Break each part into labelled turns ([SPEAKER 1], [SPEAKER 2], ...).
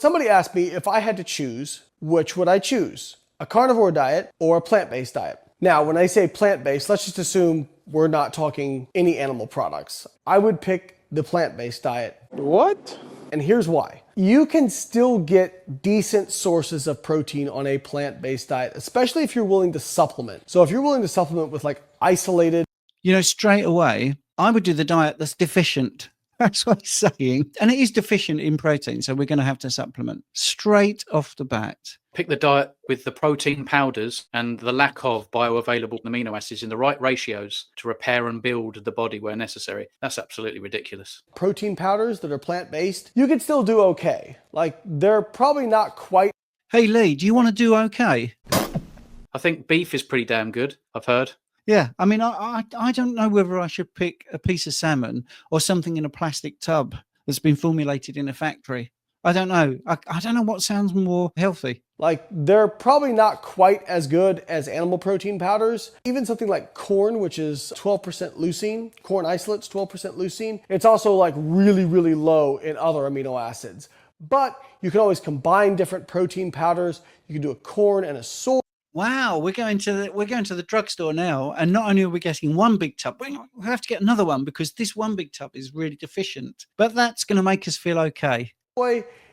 [SPEAKER 1] Somebody asked me if I had to choose, which would I choose? A carnivore diet or a plant-based diet? Now, when I say plant-based, let's just assume we're not talking any animal products. I would pick the plant-based diet.
[SPEAKER 2] What?
[SPEAKER 1] And here's why. You can still get decent sources of protein on a plant-based diet, especially if you're willing to supplement. So if you're willing to supplement with like isolated...
[SPEAKER 3] Straight away, I would do the diet that's deficient. That's what he's saying. And it is deficient in protein, so we're going to have to supplement straight off the bat.
[SPEAKER 4] Pick the diet with the protein powders and the lack of bioavailable amino acids in the right ratios to repair and build the body where necessary. That's absolutely ridiculous.
[SPEAKER 1] Protein powders that are plant-based, you can still do okay. Like, they're probably not quite...
[SPEAKER 3] Hey, Lee, do you want to do okay?
[SPEAKER 4] I think beef is pretty damn good, I've heard.
[SPEAKER 3] Yeah, I mean, I don't know whether I should pick a piece of salmon or something in a plastic tub that's been formulated in a factory. I don't know. I don't know what sounds more healthy.
[SPEAKER 1] Like, they're probably not quite as good as animal protein powders. Even something like corn, which is 12% leucine, corn isolates, 12% leucine. It's also like really, really low in other amino acids. But you can always combine different protein powders. You can do a corn and a soy.
[SPEAKER 3] Wow, we're going to the drugstore now, and not only are we getting one big tub, we have to get another one because this one big tub is really deficient. But that's going to make us feel okay.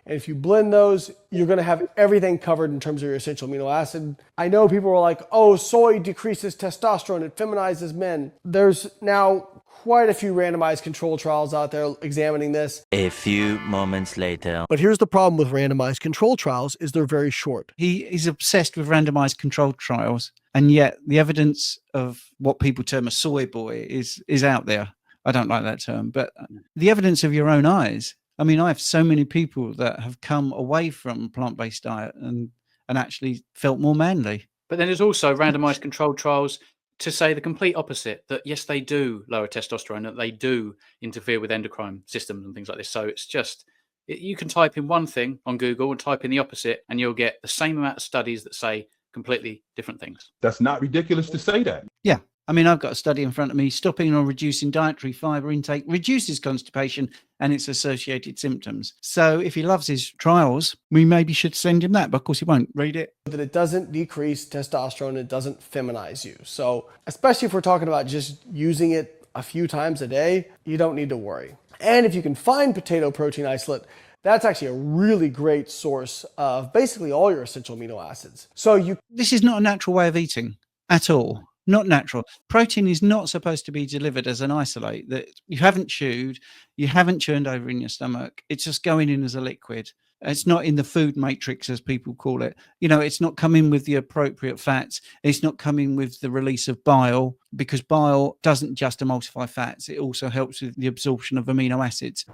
[SPEAKER 1] And if you blend those, you're going to have everything covered in terms of your essential amino acid. I know people are like, oh, soy decreases testosterone, it feminizes men. There's now quite a few randomized control trials out there examining this.
[SPEAKER 5] A few moments later.
[SPEAKER 1] But here's the problem with randomized control trials is they're very short.
[SPEAKER 3] He is obsessed with randomized controlled trials, and yet the evidence of what people term a soy boy is out there. I don't like that term, but the evidence of your own eyes. I mean, I have so many people that have come away from plant-based diet and actually felt more manly.
[SPEAKER 4] But then there's also randomized controlled trials to say the complete opposite, that yes, they do lower testosterone, that they do interfere with endocrine systems and things like this. So it's just, you can type in one thing on Google and type in the opposite, and you'll get the same amount of studies that say completely different things.
[SPEAKER 2] That's not ridiculous to say that.
[SPEAKER 3] Yeah. I mean, I've got a study in front of me. Stopping or reducing dietary fiber intake reduces constipation and its associated symptoms. So if he loves his trials, we maybe should send him that, but of course he won't read it.
[SPEAKER 1] That it doesn't decrease testosterone, it doesn't feminize you. So especially if we're talking about just using it a few times a day, you don't need to worry. And if you can find potato protein isolate, that's actually a really great source of basically all your essential amino acids. So
[SPEAKER 3] this is not a natural way of eating at all. Not natural. Protein is not supposed to be delivered as an isolate that you haven't chewed, you haven't churned over in your stomach. It's just going in as a liquid. It's not in the food matrix, as people call it. It's not coming with the appropriate fats. It's not coming with the release of bile, because bile doesn't just emulsify fats. It also helps with the absorption of amino acids.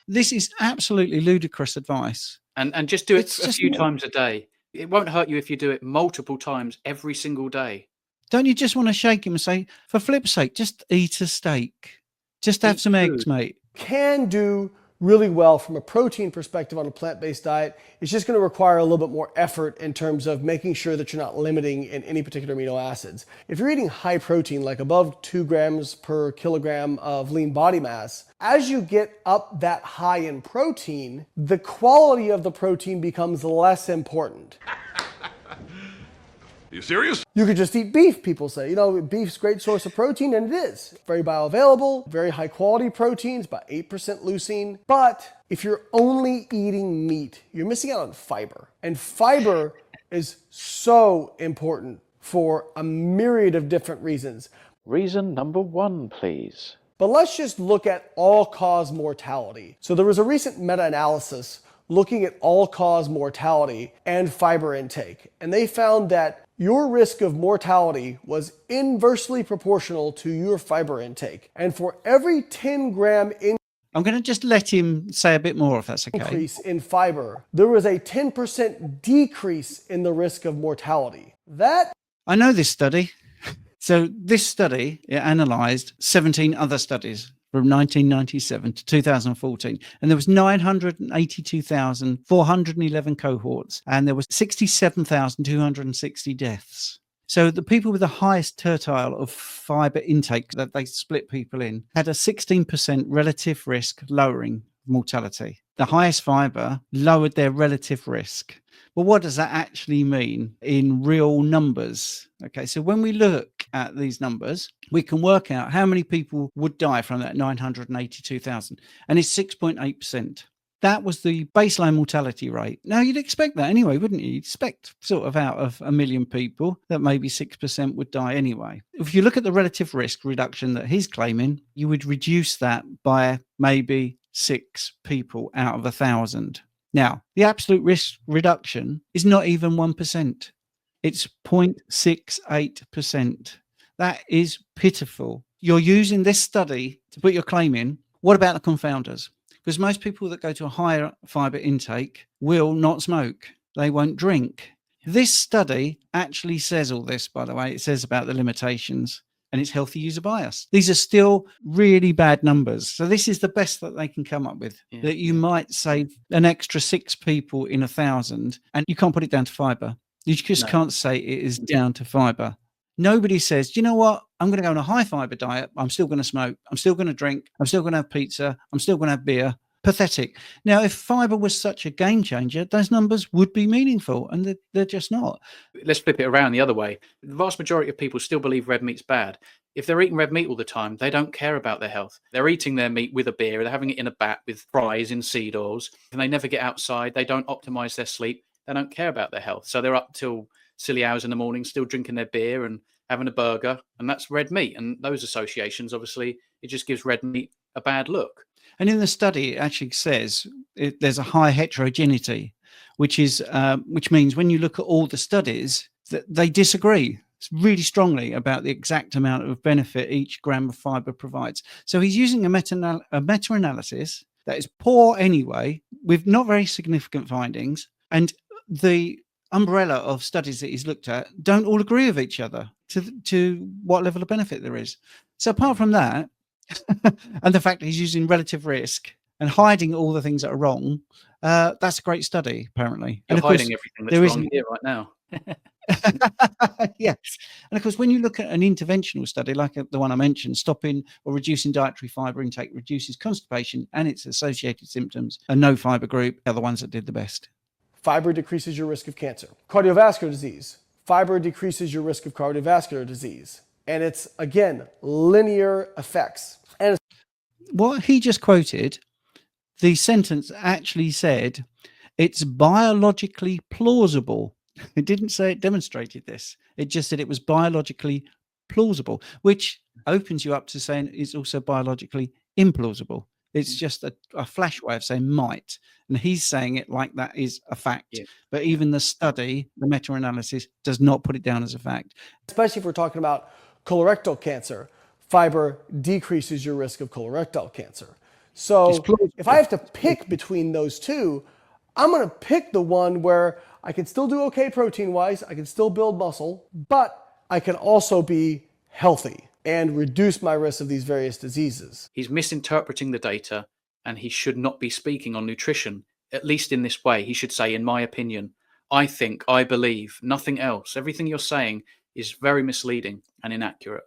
[SPEAKER 3] This is absolutely ludicrous advice.
[SPEAKER 4] And just do it a few times a day. It won't hurt you if you do it multiple times every single day.
[SPEAKER 3] Don't you just want to shake him and say, for flip's sake, just eat a steak. Just have some eggs, mate.
[SPEAKER 1] Can do really well from a protein perspective on a plant-based diet. It's just going to require a little bit more effort in terms of making sure that you're not limiting in any particular amino acids. If you're eating high protein, like above 2 grams per kilogram of lean body mass, as you get up that high in protein, the quality of the protein becomes less important.
[SPEAKER 2] You serious?
[SPEAKER 1] You could just eat beef, people say. Beef's a great source of protein, and it is. Very bioavailable, very high quality proteins, about 8% leucine. But if you're only eating meat, you're missing out on fiber. And fiber is so important for a myriad of different reasons.
[SPEAKER 6] Reason number 1, please.
[SPEAKER 1] But let's just look at all-cause mortality. So there was a recent meta-analysis looking at all-cause mortality and fiber intake. And they found that your risk of mortality was inversely proportional to your fiber intake. And for every 10 gram
[SPEAKER 3] I'm going to just let him say a bit more if that's okay.
[SPEAKER 1] Increase in fiber, there was a 10% decrease in the risk of mortality.
[SPEAKER 3] I know this study. So this study, it analysed 17 other studies from 1997 to 2014. And there was 982,411 cohorts, and there was 67,260 deaths. So the people with the highest tertile of fiber intake that they split people in had a 16% relative risk lowering mortality. the highest fiber lowered their relative risk. Well, what does that actually mean in real numbers? Okay, so when we look at these numbers, we can work out how many people would die from that 982,000, and it's 6.8%. That was the baseline mortality rate. Now, you'd expect that anyway, wouldn't you? You'd expect sort of out of 1 million people that maybe 6% would die anyway. If you look at the relative risk reduction that he's claiming, you would reduce that by maybe 6 people out of 1,000. Now, the absolute risk reduction is not even 1%. It's 0.68%. That is pitiful. You're using this study to put your claim in. What about the confounders? Because most people that go to a higher fiber intake will not smoke. They won't drink. This study actually says all this, by the way. It says about the limitations and its healthy user bias. These are still really bad numbers. So this is the best that they can come up with, that you might save an extra 6 people in 1,000, and you can't put it down to fiber. You just can't say it is down to fiber. Nobody says, do you know what? I'm going to go on a high fiber diet. I'm still going to smoke. I'm still going to drink. I'm still going to have pizza. I'm still going to have beer. Pathetic. Now, if fiber was such a game changer, those numbers would be meaningful, and they're just not.
[SPEAKER 4] Let's flip it around the other way. The vast majority of people still believe red meat's bad. If they're eating red meat all the time, they don't care about their health. They're eating their meat with a beer. They're having it in a bat with fries in seed oils. And they never get outside. They don't optimize their sleep. They don't care about their health. So they're up till silly hours in the morning, still drinking their beer and having a burger. And that's red meat. And those associations, obviously, it just gives red meat a bad look.
[SPEAKER 3] And in the study, it actually says there's a high heterogeneity, which means when you look at all the studies, that they disagree really strongly about the exact amount of benefit each gram of fiber provides. So he's using a meta-analysis that is poor anyway, with not very significant findings, and the umbrella of studies that he's looked at don't all agree with each other to what level of benefit there is. So apart from that, and the fact that he's using relative risk and hiding all the things that are wrong, that's a great study, apparently.
[SPEAKER 4] You're
[SPEAKER 3] and
[SPEAKER 4] hiding everything that's wrong here right now.
[SPEAKER 3] Yes. And of course, when you look at an interventional study like the one I mentioned, stopping or reducing dietary fiber intake reduces constipation and its associated symptoms, a no fiber group are the ones that did the best.
[SPEAKER 1] Fiber decreases your risk of cancer. Cardiovascular disease. Fiber decreases your risk of cardiovascular disease. And it's, again, linear effects. And
[SPEAKER 3] what he just quoted, the sentence actually said, it's biologically plausible. It didn't say it demonstrated this. It just said it was biologically plausible, which opens you up to saying it's also biologically implausible. It's just a flash way of saying might. And he's saying it like that is a fact. Yeah. But even the study, the meta-analysis, does not put it down as a fact.
[SPEAKER 1] Especially if we're talking about colorectal cancer, fiber decreases your risk of colorectal cancer. So if I have to pick between those two, I'm going to pick the one where I can still do okay protein-wise, I can still build muscle, but I can also be healthy and reduce my risk of these various diseases.
[SPEAKER 4] He's misinterpreting the data, and he should not be speaking on nutrition, at least in this way. He should say, in my opinion, I think, I believe, nothing else. Everything you're saying is very misleading and inaccurate.